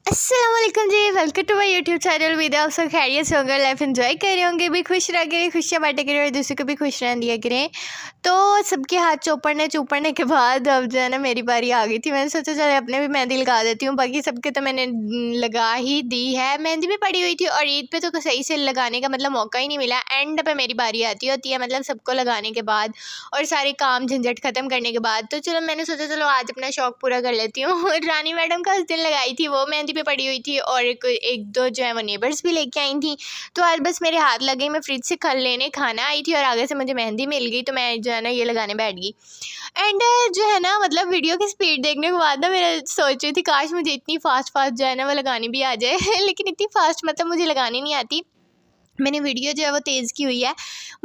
अस्सलाम वालेकुम जी, welcome to my YouTube channel. उम्मीद है आप सब खैरियत से होंगे, लाइफ एंजॉय कर रहे होंगे, भी खुश रह करें, खुशियाँ बांटे करें और दूसरे को भी खुश रहने दिया करें। तो सबके हाथ चौपड़ने के बाद अब जो है ना मेरी बारी आ गई थी। मैंने सोचा चलो अपने भी मेहंदी लगा देती हूँ, बाकी सबके तो मैंने लगा ही दी है। मेहंदी भी पड़ी हुई थी और ईद पे तो सही से लगाने का मतलब मौका ही नहीं मिला। एंड पे मेरी बारी आती होती है, मतलब सबको लगाने के बाद और सारे काम झंझट ख़त्म करने के बाद। तो चलो मैंने सोचा चलो आज अपना शौक़ पूरा कर लेती हूँ। रानी मैडम का उस दिन लगाई थी, वो मेहंदी पे पड़ी हुई थी और एक दो जो है वो नेबर्स भी लेके आई थी। तो आज बस मेरे हाथ लगे, मैं फ्रिज से लेने खाना आई थी और आगे से मुझे मेहंदी मिल गई, तो मैं जो है ना ये लगाने बैठ गई। एंड जो है ना मतलब वीडियो की स्पीड देखने के बाद ना मेरा सोच रही थी काश मुझे इतनी फास्ट जो है ना वो लगानी भी आ जाए। लेकिन इतनी फास्ट मतलब मुझे लगानी नहीं आती। मैंने वीडियो जो है वो तेज़ की हुई है।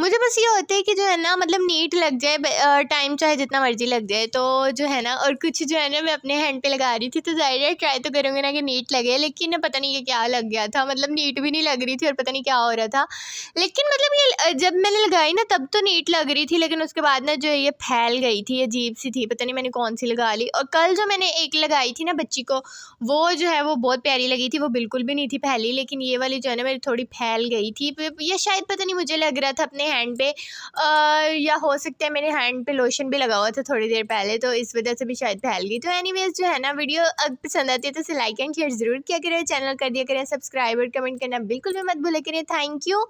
मुझे बस ये होता है कि जो है ना मतलब नीट लग जाए, टाइम चाहे जितना मर्जी लग जाए, तो जो है ना और कुछ जो है ना मैं अपने हैंड पे लगा रही थी, तो ज़ाहिर है ट्राई तो करूँगी ना कि नीट लगे, लेकिन पता नहीं ये क्या लग गया था। मतलब नीट भी नहीं लग रही थी और पता नहीं क्या हो रहा था। लेकिन मतलब ये जब मैंने लगाई ना तब तो नीट लग रही थी, लेकिन उसके बाद ना जो ये फैल गई थी, अजीब सी थी, पता नहीं मैंने कौन सी लगा ली। और कल जो मैंने एक लगाई थी ना बच्ची को, वो जो है वो बहुत प्यारी लगी थी, वो बिल्कुल भी नहीं थी फैली। लेकिन ये वाली जो है ना मेरी थोड़ी फैल गई थी, ये शायद पता नहीं मुझे लग रहा था अपने हैंड पे, या हो सकता है मेरे हैंड पे लोशन भी लगा हुआ था थोड़ी देर पहले, तो इस वजह से भी शायद फैल गई। तो एनीवेज जो है ना वीडियो अगर पसंद आती है तो इसे लाइक एंड शेयर ज़रूर किया करें, चैनल कर दिया करें सब्सक्राइब और कमेंट करना बिल्कुल भी मत भूला करें। Thank you.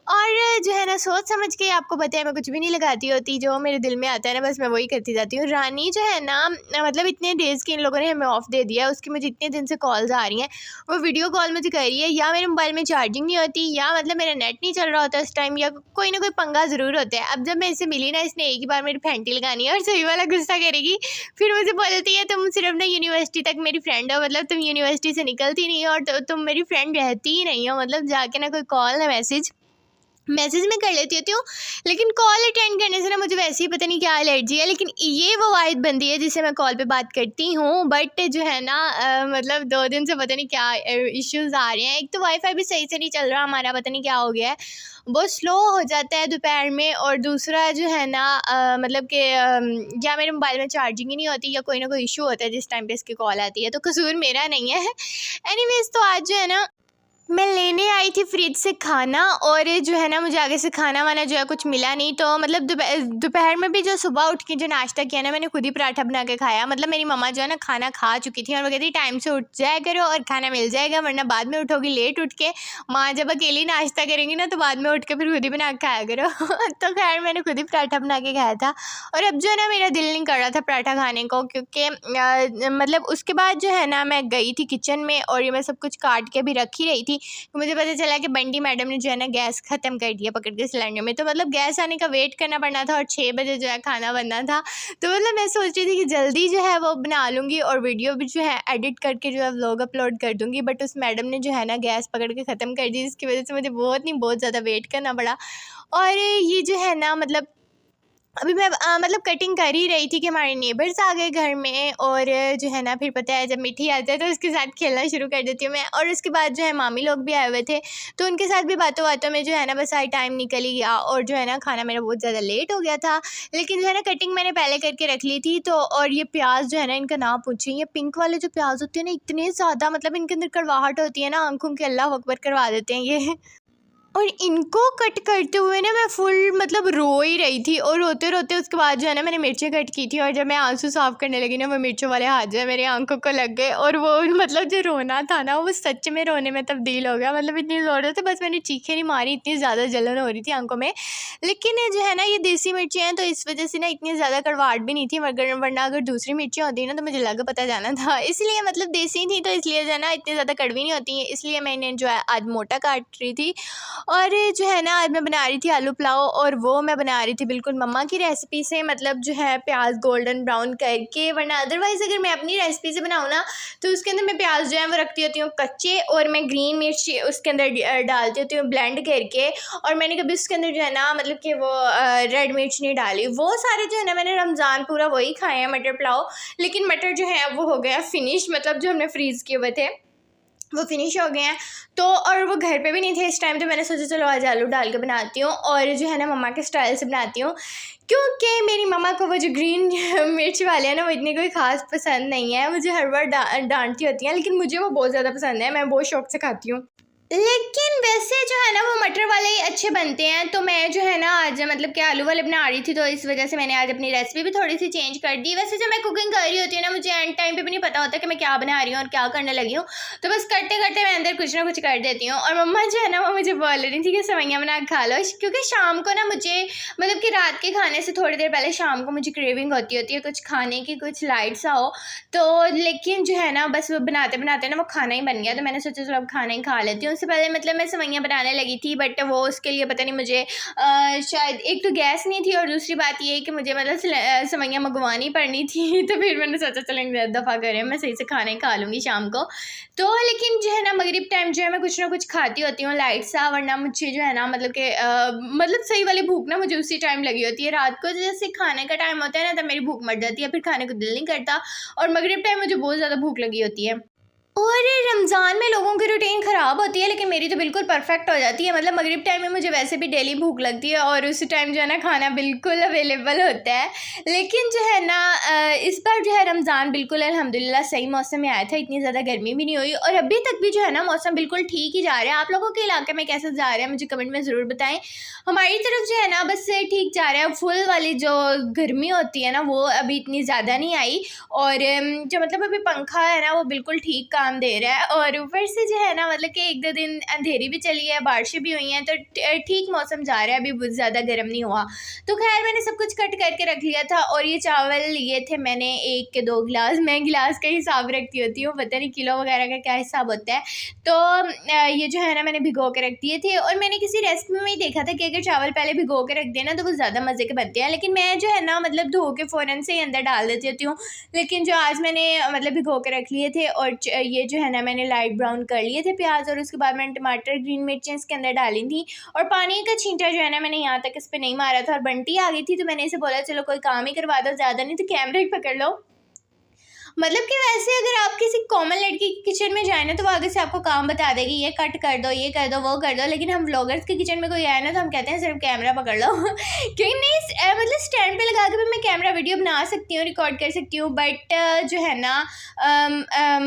और जो है ना सोच समझ के आपको बताया, मैं कुछ भी नहीं लगाती होती, जो मेरे दिल में आता है ना बस मैं वही करती जाती हूँ। रानी जो है ना मतलब इतने डेज़ के इन लोगों ने हमें ऑफ दे दिया है, उसकी मुझे इतने दिन से कॉल्स आ रही हैं, वो वीडियो कॉल मुझे कर रही है, या मेरे मोबाइल में चार्जिंग नहीं होती, या मतलब मेरा नेट नहीं चल रहा होता उस टाइम, या कोई ना कोई पंगा ज़रूर होता है। अब जब मैं इससे मिली ना, इसने एक ही बार मेरी फैंटी लगानी है और सही वाला गुस्सा करेगी। फिर मुझे बोलती है तुम सिर्फ ना यूनिवर्सिटी तक मेरी फ्रेंड हो, मतलब तुम यूनिवर्सिटी से निकलती नहीं हो और तुम मेरी फ्रेंड रहती ही नहीं हो। मतलब जाके ना कोई कॉल ना मैसेज में कर लेती होती हूँ, लेकिन कॉल अटेंड करने से ना मुझे वैसे ही पता नहीं क्या एलर्जी है। लेकिन ये वो वाहिद बंदी है जिससे मैं कॉल पे बात करती हूँ, बट जो है ना मतलब 2 दिन से पता नहीं क्या इश्यूज़ आ रहे हैं। एक तो वाईफाई भी सही से नहीं चल रहा हमारा, पता नहीं क्या हो गया है, बहुत स्लो हो जाता है दोपहर में। और दूसरा जो है ना मतलब कि या मेरे मोबाइल में चार्जिंग ही नहीं होती, या कोई ना कोई इशू होता है जिस टाइम पे इसकी कॉल आती है, तो कसूर मेरा नहीं है। एनीवेज तो आज जो है ना मैं लेने आई थी फ्रिज से खाना, और जो है ना मुझे आगे से खाना वाना जो है कुछ मिला नहीं, तो मतलब दोपहर में भी जो सुबह उठ के जो नाश्ता किया ना मैंने खुद ही पराठा बना के खाया। मतलब मेरी मम्मा जो है ना खाना खा चुकी थी और वो कहती टाइम से उठ जाया करो और खाना मिल जाएगा, वरना बाद में उठोगी लेट उठ के। माँ जब अकेली नाश्ता करेंगी ना तो बाद में उठ के फिर खुद ही बना के खाया करो। तो खैर मैंने खुद ही पराठा बना के खाया था। और अब जो है ना मेरा दिल नहीं कर रहा था पराठा खाने को, क्योंकि मतलब उसके बाद जो है ना मैं गई थी किचन में और ये मैं सब कुछ काट के भी रख ही रही थी। तो मुझे पता चला कि बंटी मैडम ने जो है ना गैस ख़त्म कर दिया पकड़ के सिलेंडर में, तो मतलब गैस आने का वेट करना पड़ना था और 6 बजे जो है खाना बनना था। तो मतलब मैं सोच रही थी कि जल्दी जो है वो बना लूँगी और वीडियो भी जो है एडिट करके जो है व्लॉग अपलोड कर दूँगी, बट उस मैडम ने जो है ना गैस पकड़ के ख़त्म कर दी, जिसकी वजह से मुझे बहुत ज़्यादा वेट करना पड़ा। और ये जो है ना मतलब अभी मैं मतलब कटिंग कर ही रही थी कि हमारे नेबर्स आ गए घर में, और जो है ना फिर पता है जब मिठी आ जाए तो उसके साथ खेलना शुरू कर देती हूँ मैं। और उसके बाद जो है मामी लोग भी आए हुए थे, तो उनके साथ भी बातों बातों में जो है ना बस आज टाइम निकल ही गया, और जो है ना खाना मेरा बहुत ज़्यादा लेट हो गया था। लेकिन जो है ना कटिंग मैंने पहले करके रख ली थी। तो और ये प्याज जो है ना इनका ना पूछिए, ये पिंक वाले जो प्याज होते हैं ना इतने ज़्यादा मतलब इनके अंदर कड़वाहट होती है ना, आंखों के अल्लाह अकबर करवा देते हैं ये। और इनको कट करते हुए ना मैं फुल मतलब रो ही रही थी, और रोते रोते उसके बाद जो है ना मैंने मिर्चें कट की थी, और जब मैं आंसू साफ़ करने लगी ना वो मिर्चों वाले हाथ जो है मेरी आंखों को लग गए, और वो मतलब जो रोना था ना वो सच में रोने में तब्दील हो गया। मतलब इतनी ज़ोर से बस मैंने चीखें नहीं मारी, इतनी ज़्यादा जलन हो रही थी आंखों में। लेकिन जो है ना ये देसी मिर्चें हैं तो इस वजह से ना इतनी ज़्यादा कड़वाहट भी नहीं थी, वरना अगर दूसरी मिर्चें होती ना तो मुझे लग पता जाना था। इसलिए मतलब देसी थी तो इसलिए जो है ना इतनी ज़्यादा कड़वी नहीं होती हैं, इसलिए मैंने जो है आज मोटा काट रही थी। और जो है ना आज मैं बना रही थी आलू पुलाव, और वो मैं बना रही थी बिल्कुल मम्मा की रेसिपी से, मतलब जो है प्याज गोल्डन ब्राउन करके, वरना अदरवाइज़ अगर मैं अपनी रेसिपी से बनाऊँ ना तो उसके अंदर मैं प्याज जो है वो रखती होती हूँ कच्चे, और मैं ग्रीन मिर्च उसके अंदर डालती होती हूँ ब्लेंड करके। और मैंने कभी उसके अंदर जो है ना मतलब कि वो रेड मिर्च नहीं डाली। वो सारे जो है ना मैंने रमज़ान पूरा वही खाए हैं मटर पुलाव, लेकिन मटर जो है वो हो गया फिनिश, मतलब जो हमने फ्रीज़ किए हुए थे वो फिनिश हो गए हैं। तो और वो घर पे भी नहीं थे इस टाइम, तो मैंने सोचा चलो आज आलू डाल के बनाती हूँ और जो है ना मम्मा के स्टाइल से बनाती हूँ, क्योंकि मेरी मम्मा को वो जो ग्रीन मिर्च वाले हैं ना वो इतनी कोई ख़ास पसंद नहीं है। मुझे हर बार डांटती होती हैं, लेकिन मुझे वो बहुत ज़्यादा पसंद है, मैं बहुत शौक़ से खाती हूँ। लेकिन वैसे जो है ना वो मटर वाले ही अच्छे बनते हैं। तो मैं जो है ना आज मतलब कि आलू वाले बना रही थी, तो इस वजह से मैंने आज अपनी रेसिपी भी थोड़ी सी चेंज कर दी। वैसे जब मैं कुकिंग कर रही होती हूँ ना, मुझे एंड टाइम पे भी नहीं पता होता कि मैं क्या बना रही हूँ और क्या करने लगी हूँ, तो बस करते करते मैं अंदर कुछ ना कुछ कर देती हूँ। और मम्मा जो है ना वो मुझे बोल रही थी कि सेवइयाँ बना के खा लो, क्योंकि शाम को ना मुझे मतलब कि रात के खाने से थोड़ी देर पहले शाम को मुझे क्रेविंग होती है कुछ खाने की, कुछ लाइट सा हो। तो लेकिन जो है ना बस वो बनाते बनाते ना वो खाना ही बन गया, तो मैंने सोचा चलो अब खाना ही खा लेती हूँ। उससे पहले मतलब मैं सेवइयाँ बनाने लगी थी, बट वो उसके लिए पता नहीं मुझे शायद एक तो गैस नहीं थी और दूसरी बात ये है कि मुझे मतलब सेवइयाँ मंगवानी पड़नी थी। तो फिर मैंने सोचा चलेंगे दफ़ा करें, मैं सही से खाना ही खा लूँगी शाम को। तो लेकिन जो है ना मगरिब टाइम जो है मैं कुछ ना कुछ खाती होती हूँ लाइट सा, वरना मुझे जो है ना मतलब कि मतलब सही वाली भूख ना मुझे उसी टाइम लगी होती है। रात को जैसे खाने का टाइम होता है ना तब मेरी भूख मर जाती है, फिर खाने को दिल नहीं करता, और मगरिब टाइम मुझे बहुत ज़्यादा भूख लगी होती है। और रमज़ान में लोगों की रूटीन ख़राब होती है, लेकिन मेरी तो बिल्कुल परफेक्ट हो जाती है। मतलब मगरिब टाइम में मुझे वैसे भी डेली भूख लगती है और उस टाइम जो है ना खाना बिल्कुल अवेलेबल होता है। लेकिन जो है ना इस बार जो है रमज़ान बिल्कुल अल्हम्दुलिल्लाह सही मौसम में आया था, इतनी ज़्यादा गर्मी भी नहीं हुई और अभी तक भी जो है ना मौसम बिल्कुल ठीक ही जा रहा है। आप लोगों के इलाके में कैसे जा रहा है मुझे कमेंट में ज़रूर बताएँ। हमारी तरफ जो है ना बस ठीक जा रहा है, फुल वाली जो गर्मी होती है ना वो अभी इतनी ज़्यादा नहीं आई, और जो मतलब अभी पंखा है ना वो बिल्कुल ठीक काम दे रहा है। और ऊपर से जो है ना मतलब कि 1-2 दिन अंधेरी भी चली है, बारिशें भी हुई हैं, तो ठीक मौसम जा रहा है, अभी बहुत ज़्यादा गर्म नहीं हुआ। तो खैर मैंने सब कुछ कट करके रख लिया था, और ये चावल लिए थे मैंने 1 के 2 गिलास। मैं गिलास का हिसाब रखती होती हूँ, पता नहीं किलो वगैरह का क्या हिसाब होता है। तो ये जो है ना मैंने भिगो के रख दिए थे, और मैंने किसी रेसिपी में ही देखा था कि अगर चावल पहले भिगो के रख देना तो वो ज़्यादा मज़े के बनते हैं, लेकिन मैं जो है ना मतलब धो के फ़ौरन से ही अंदर डाल देती हूँ। लेकिन जो आज मैंने मतलब भिगो के रख लिए थे, और ये जो है ना मैंने लाइट ब्राउन कर लिए थे प्याज, और उसके बाद मैंने टमाटर ग्रीन मिर्चें इसके अंदर डाली थी, और पानी का छींटा जो है ना मैंने यहाँ तक इस पर नहीं मारा था। और बंटी आ गई थी तो मैंने इसे बोला चलो कोई काम ही करवा दो, ज़्यादा नहीं तो कैमरा ही पकड़ लो। मतलब कि वैसे अगर आप किसी कॉमन लड़की के किचन में जाए ना तो वो आगे से आपको काम बता देगी, ये कट कर दो, ये कर दो, वो कर दो। लेकिन हम व्लॉगर्स के किचन में कोई आए ना तो हम कहते हैं सिर्फ कैमरा पकड़ लो। क्योंकि नहीं मतलब स्टैंड पे लगा के भी मैं कैमरा वीडियो बना सकती हूँ, रिकॉर्ड कर सकती हूँ, बट जो है ना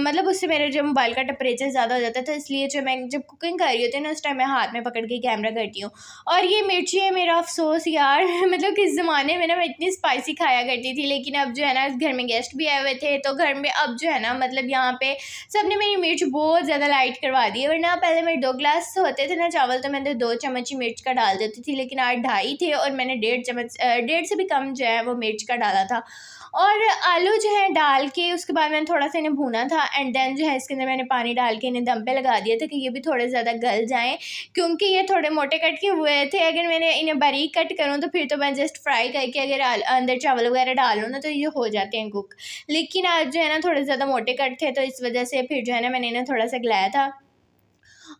मतलब उससे मेरे जो मोबाइल का टेम्परेचर ज़्यादा हो जाता है, तो इसलिए जो मैं जब कुकिंग कर रही होती हूँ ना उस टाइम मैं हाथ में पकड़ के कैमरा करती हूँ। और ये मिर्ची है मेरा अफसोस यार। मतलब किस ज़माने में ना मैं इतनी स्पाइसी खाया करती थी, लेकिन अब जो है ना इस घर में गेस्ट भी आए हुए थे, तो घर में अब जो है ना मतलब यहाँ पे सबने मेरी मिर्च बहुत ज़्यादा लाइट करवा दी है। वरना पहले मेरे 2 गिलास होते थे ना चावल तो मैं 2 चम्मच ही मिर्च का डाल देती थी, लेकिन आज 2.5 थे और मैंने 1.5 चम्मच 1.5 से भी कम जो है वो मिर्च का डाला था। और आलू जो है डाल के उसके बाद मैंने थोड़ा सा इन्हें भूना था, एंड देन जो है इसके अंदर मैंने पानी डाल के इन्हें दम पे लगा दिया था कि ये भी थोड़े ज़्यादा गल जाएँ, क्योंकि ये थोड़े मोटे कट के हुए थे। अगर मैंने इन्हें बारीक कट करूँ तो फिर तो मैं जस्ट फ्राई करके अगर अंदर चावल वगैरह डालूँ ना तो ये हो जाते हैं कुक। लेकिन आज जो है ना थोड़े ज़्यादा मोटे कट थे, तो इस वजह से फिर जो है ना मैंने इन्हें थोड़ा सा गलाया था।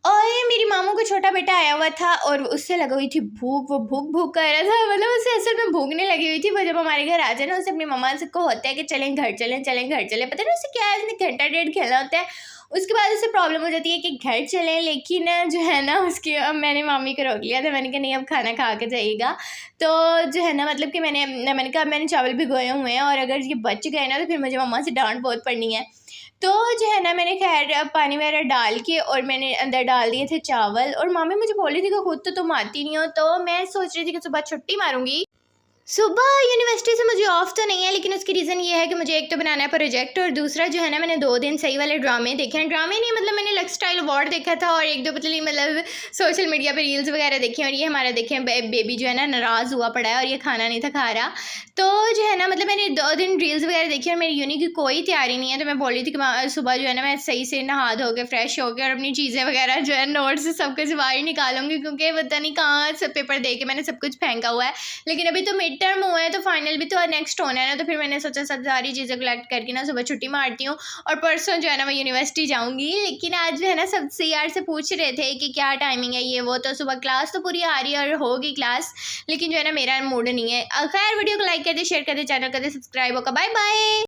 और ये मेरी मामू का छोटा बेटा आया हुआ था और उससे लगी हुई थी भूख, वो भूख भूख कर रहा था। मतलब उसे असल में भूख नहीं लगी हुई थी, वो जब हमारे घर आ जाए ना उसे अपनी मम्मा से को होता है कि चलें घर चलें, चलें घर चलें। पता नहीं उसे क्या है, उसने घंटा 1.5 खेला होता है। उसके बाद उसे प्रॉब्लम हो जाती है कि घर चलें, लेकिन जो है ना उसकी मैंने मामी को रोक लिया था। मैंने कहा नहीं अब खाना खा के जाइएगा। तो जो है ना मतलब कि मैंने कहा मैंने चावल भिगोए हुए हैं और अगर ये बच गए ना तो फिर मुझे मम्मा से डांट बहुत पड़नी है। तो जो है ना मैंने खैर पानी वगैरह डाल के और मैंने अंदर डाल दिए थे चावल, और मामी मुझे बोली थी कि खुद तो तुम आती नहीं हो, तो मैं सोच रही थी कि सुबह छुट्टी मारूंगी। सुबह यूनिवर्सिटी से मुझे ऑफ तो नहीं है, लेकिन उसकी रीज़न ये है कि मुझे एक तो बनाना है प्रोजेक्ट, और दूसरा जो है ना मैंने 2 दिन सही वाले ड्रामे देखे हैं। ड्रामे नहीं मतलब मैंने लक्स स्टाइल अवार्ड देखा था और 1-2 पतली मतलब सोशल मीडिया पे रील्स वगैरह देखे, और ये हमारा देखें बेबी जो है ना नाराज़ हुआ पड़ा है और ये खाना नहीं था खा रहा। तो जो है ना मतलब मैंने 2 दिन रील्स वगैरह देखी और मेरी यूनि की कोई तैयारी नहीं है, तो मैं बोल रही थी कि सुबह जो है ना मैं सही से नहा धो के फ्रेश होकर और अपनी चीज़ें वगैरह जो है नोट से सब कुछ बाहर निकालूंगी, क्योंकि पता नहीं कहाँ सब पेपर दे के मैंने सब कुछ फेंका हुआ है। लेकिन अभी तो मिड टर्म हुआ है, तो फाइनल भी तो नेक्स्ट होना है ना, तो फिर मैंने सोचा सब सारी चीज़ें कलेक्ट करके ना सुबह छुट्टी मारती हूँ और परसों जो है ना मैं यूनिवर्सिटी जाऊँगी। लेकिन आज जो है ना सबसे यार से पूछ रहे थे कि क्या टाइमिंग है ये वो, तो सुबह क्लास तो पूरी आ रही है और होगी क्लास, लेकिन जो है ना मेरा मूड नहीं है। खैर वीडियो को लाइक कर दे, शेयर कर दे, चैनल कर दे सब्सक्राइब होगा। Bye bye.